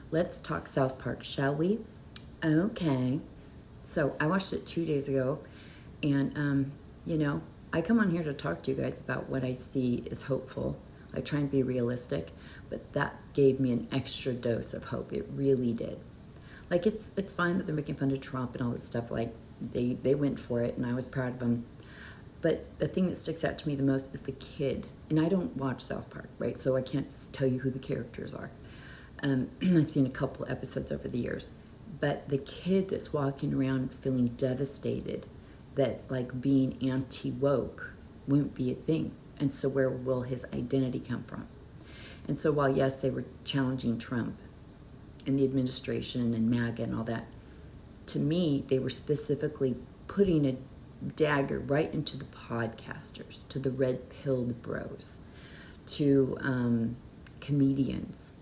Let's talk South Park, shall we? Okay. So I watched it 2 days ago, and I come on here to talk to you guys about what I see is hopeful. I try and be realistic, but that gave me an extra dose of hope. It really did. Like it's fine that they're making fun of Trump and all that stuff. Like they went for it, and I was proud of them. But the thing that sticks out to me the most is the kid. And I don't watch South Park, right? So I can't tell you who the characters are. I've seen a couple episodes over the years. But the kid that's walking around feeling devastated that like being anti-woke wouldn't be a thing. And so where will his identity come from? And so while, yes, they were challenging Trump and the administration and MAGA and all that, to me, they were specifically putting a dagger right into the podcasters, to the red-pilled bros, to comedians,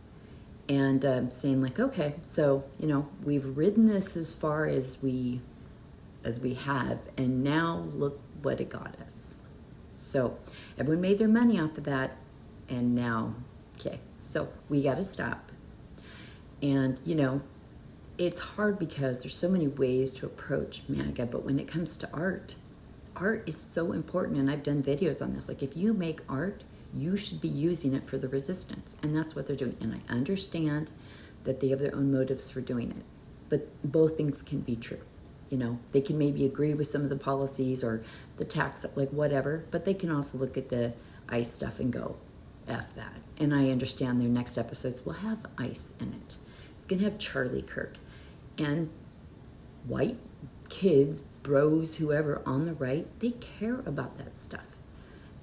and saying like, okay, so we've ridden this as far as we have, and now look what it got us. So everyone made their money off of that, and now, okay, so we got to stop. And it's hard because there's so many ways to approach MAGA, but when it comes to art is so important, and I've done videos on this. Like, if you make art, you should be using it for the resistance, and that's what they're doing. And I understand that they have their own motives for doing it, but both things can be true. They can maybe agree with some of the policies or the tax, like whatever, but they can also look at the ICE stuff and go, F that. And I understand their next episodes will have ICE in it. It's going to have Charlie Kirk. And white kids, bros, whoever on the right, they care about that stuff.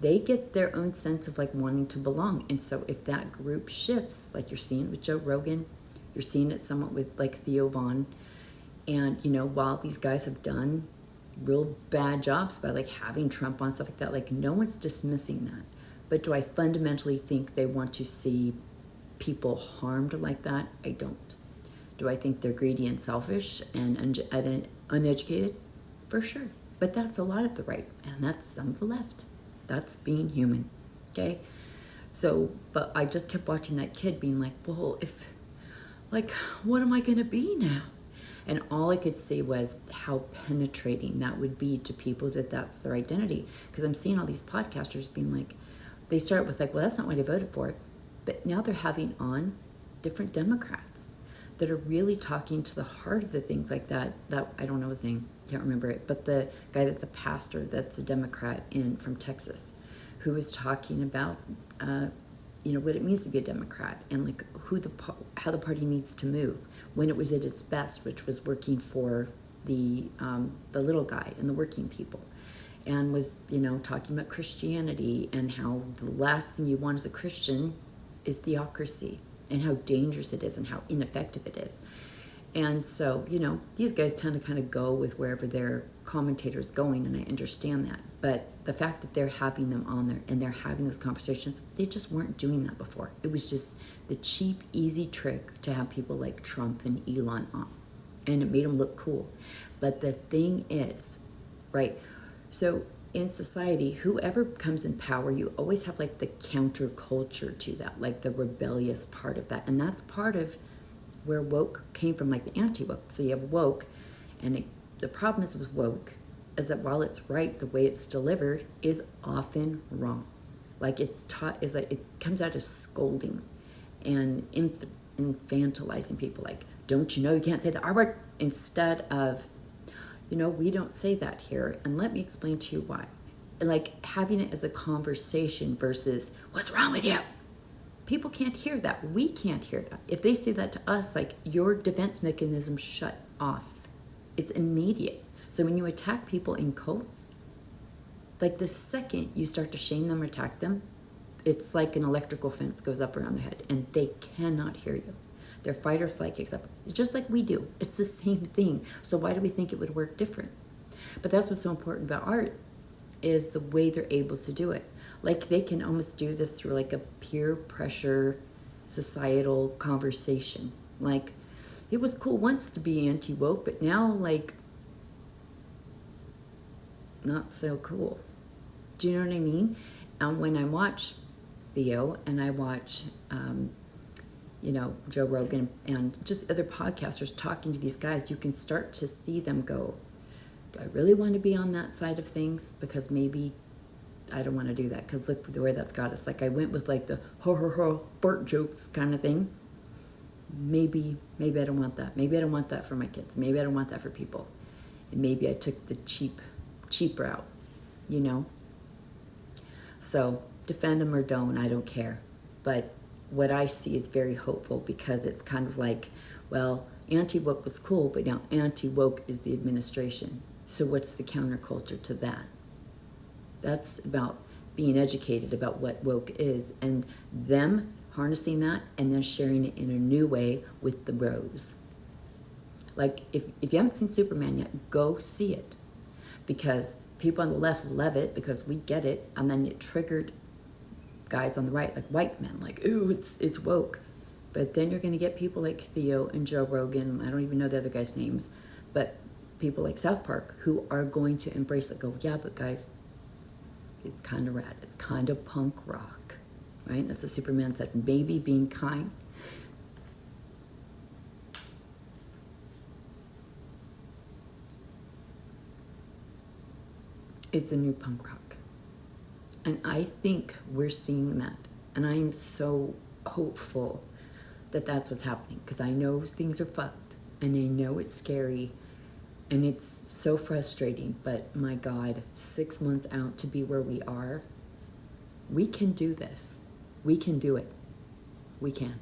They get their own sense of like wanting to belong. And so if that group shifts, like you're seeing with Joe Rogan, you're seeing it somewhat with like Theo Vaughn, and while these guys have done real bad jobs by like having Trump on, stuff like that, like no one's dismissing that. But do I fundamentally think they want to see people harmed like that? I don't. Do I think they're greedy and selfish and uneducated? For sure. But that's a lot of the right, and that's some of the left. That's being human, okay? So, but I just kept watching that kid being like, well, what am I going to be now? And all I could see was how penetrating that would be to people that's their identity. Because I'm seeing all these podcasters being like, they start with like, well, that's not what I voted for. But now they're having on different Democrats that are really talking to the heart of the things like that I don't know his name, can't remember it, but the guy that's a pastor, that's a Democrat from Texas, who was talking about what it means to be a Democrat, and like how the party needs to move when it was at its best, which was working for the little guy and the working people, and was talking about Christianity and how the last thing you want as a Christian is theocracy, and how dangerous it is and how ineffective it is. And so, these guys tend to kind of go with wherever their commentator's going, and I understand that. But the fact that they're having them on there and they're having those conversations, they just weren't doing that before. It was just the cheap, easy trick to have people like Trump and Elon on. And it made them look cool. But the thing is, right, so in society, whoever comes in power, you always have like the counterculture to that, like the rebellious part of that. And that's part of where woke came from, like the anti-woke. So you have woke, and the problem is with woke is that while it's right, the way it's delivered is often wrong. Like it's taught, is like it comes out as scolding and infantilizing people. Like, don't you know you can't say the R word? Instead of, we don't say that here, and let me explain to you why. Like having it as a conversation versus, what's wrong with you? People can't hear that. We can't hear that. If they say that to us, like, your defense mechanism shut off. It's immediate. So when you attack people in cults, like the second you start to shame them or attack them, it's like an electrical fence goes up around their head, and they cannot hear you. Their fight or flight kicks up, just like we do. It's the same thing. So why do we think it would work different? But that's what's so important about art, is the way they're able to do it. Like they can almost do this through like a peer pressure societal conversation. Like, it was cool once to be anti-woke, but now like not so cool. Do you know what I mean? And when I watch Theo and I watch Joe Rogan and just other podcasters talking to these guys, you can start to see them go, do I really want to be on that side of things? Because maybe I don't want to do that, because look the way that's got us. Like I went with like the ho ho ho fart jokes kind of thing. Maybe I don't want that. Maybe I don't want that for my kids. Maybe I don't want that for people. And maybe I took the cheap route, So defend them or don't, I don't care. But what I see is very hopeful, because it's kind of like, well, anti-woke was cool, but now anti-woke is the administration. So what's the counterculture to that? That's about being educated about what woke is, and them harnessing that and then sharing it in a new way with the bros. Like, if you haven't seen Superman yet, go see it. Because people on the left love it because we get it, and then it triggered guys on the right, like white men, like, ooh, it's woke. But then you're going to get people like Theo and Joe Rogan, I don't even know the other guys' names, but people like South Park who are going to embrace it, go, yeah, but guys, it's kind of rad. It's kind of punk rock, right? That's what Superman said. Maybe being kind. Is the new punk rock. And I think we're seeing that. And I'm so hopeful that that's what's happening, because I know things are fucked and I know it's scary and it's so frustrating, but my God, 6 months out to be where we are, we can do this. We can do it. We can.